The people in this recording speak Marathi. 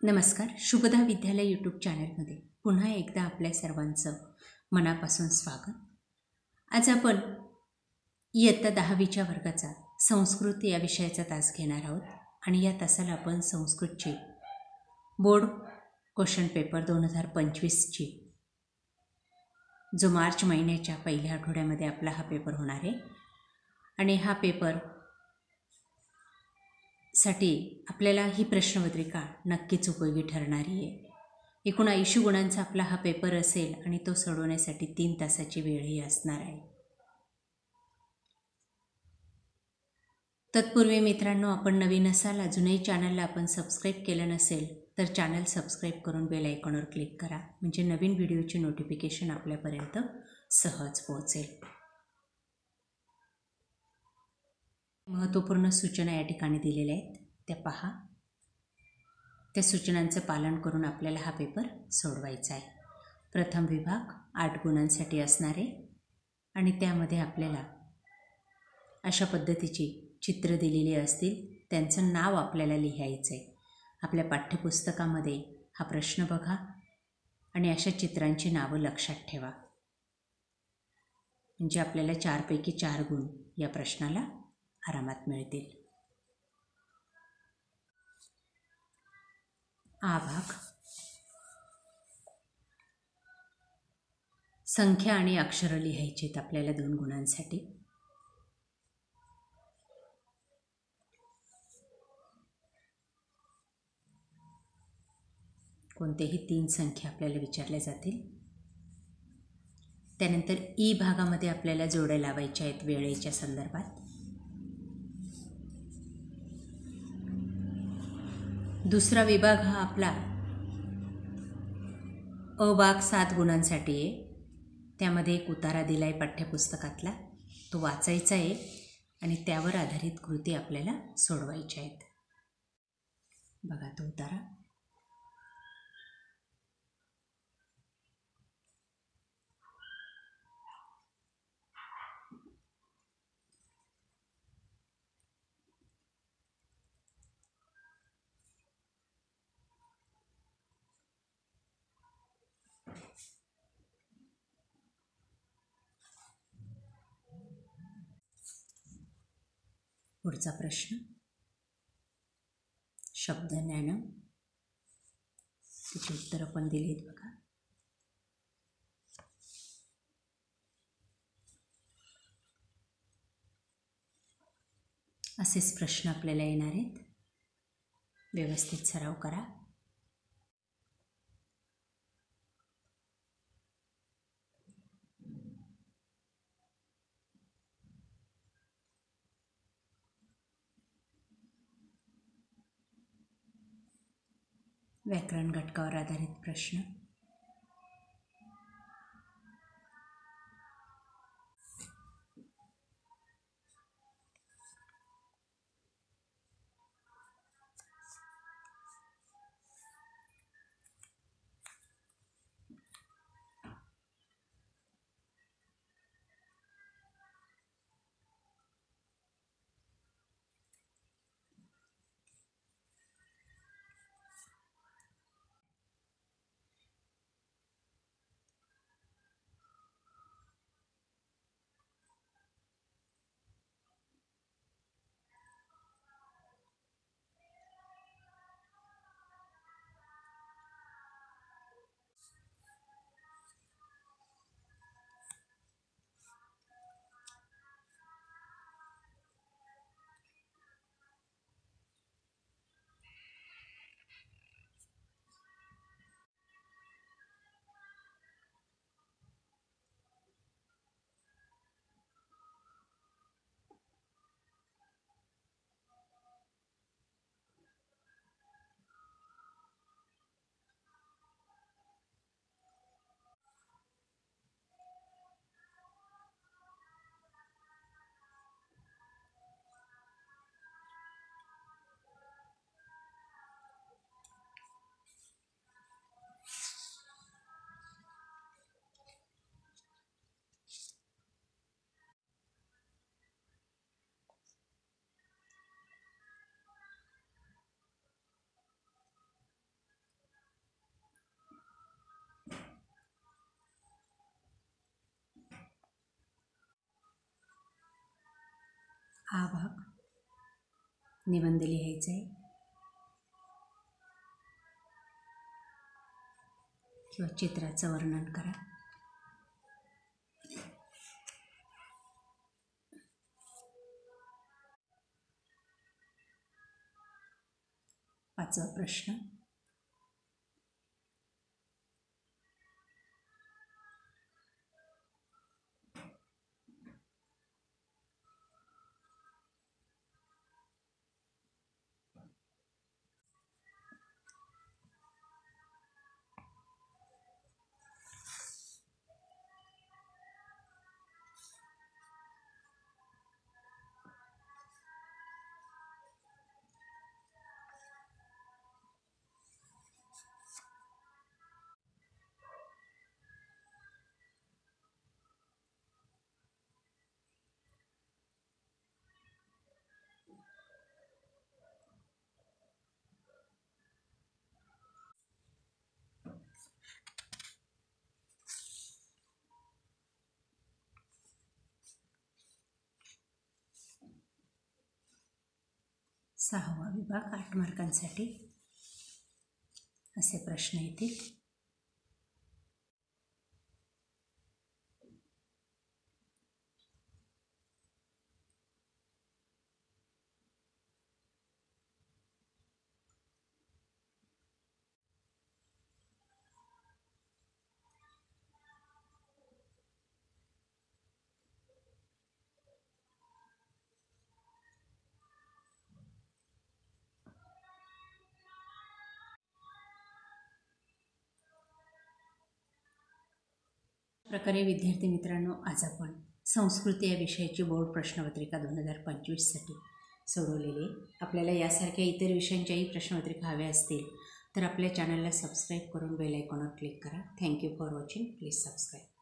नमस्कार. शुभदा विद्यालय यूट्यूब चॅनलमध्ये पुन्हा एकदा आपल्या सर्वांचं मनापासून स्वागत. आज आपण इयत्ता 10वीच्या वर्गाचा संस्कृत या विषयाचा तास घेणार आहोत आणि या तासाला आपण संस्कृतची बोर्ड क्वेश्चन पेपर 2025ची जो मार्च महिन्याच्या पहिल्या आठवड्यामध्ये आपला हा पेपर होणार आहे आणि हा पेपर साठी आपल्याला ही प्रश्नपत्रिका नक्कीच उपयोगी ठरणारी आहे. एकूण 80 गुणांचा आपला हा पेपर असेल आणि तो सोडवण्यासाठी 3 तासाची वेळही असणार आहे. तत्पूर्वी मित्रांनो, आपण नवीन असाल, अजूनही चॅनलला आपण सबस्क्राईब केलं नसेल तर चॅनल सबस्क्राईब करून बेल आयकॉनवर क्लिक करा, म्हणजे नवीन व्हिडिओची नोटिफिकेशन आपल्यापर्यंत सहज पोहोचेल. महत्त्वपूर्ण सूचना या ठिकाणी दिलेल्या आहेत, त्या पहा. त्या सूचनांचं पालन करून आपल्याला हा पेपर सोडवायचा आहे. प्रथम विभाग 8 गुणांसाठी असणार आहे आणि त्यामध्ये आपल्याला अशा पद्धतीची चित्र दिलेली असतील, त्यांचं नाव आपल्याला लिहायचं आहे. आपल्या पाठ्यपुस्तकामध्ये हा प्रश्न बघा आणि अशा चित्रांची नावं लक्षात ठेवा, म्हणजे आपल्याला 4 पैकी 4 गुण या प्रश्नाला आरामात मिळतील. आ भाग संख्या आणि अक्षरं लिहायची आहेत आपल्याला 2 गुणांसाठी. कोणत्याही 3 संख्या आपल्याला विचारल्या जातील. त्यानंतर ई भागामध्ये आपल्याला जोड्या लावायच्या आहेत वेळेच्या संदर्भात. दुसरा विभाग हा आपला अ भाग 7 गुणांसाठी आहे. त्यामध्ये एक उतारा दिला आहे पाठ्यपुस्तकातला, तो वाचायचा आहे आणि त्यावर आधारित कृती आपल्याला सोडवायच्या आहेत. बघा तो उतारा. पुढचा प्रश्न शब्द ज्ञानम, त्याची उत्तरं पण दिली आहेत बघा. असेच प्रश्न आपल्याला येणार आहेत, व्यवस्थित सराव करा. व्याकरण घटकावर आधारित प्रश्न. आ भाग निबंध लिहायचा आहे किंवा चित्राचं वर्णन करा. पाचवा प्रश्न. सहावा विभाग 8 मार्कांसाठी असे प्रश्न येतील. प्रकारे विद्यार्थी मित्रांनो, आज आपण संस्कृती या विषयाची बोर्ड प्रश्नपत्रिका 2025साठी सोडवलेली आहे. आपल्याला यासारख्या इतर विषयांच्याही प्रश्नपत्रिका हव्या असतील तर आपल्या चॅनलला सबस्क्राईब करून बेल आयकॉनवर क्लिक करा. Thank you for watching. Please subscribe.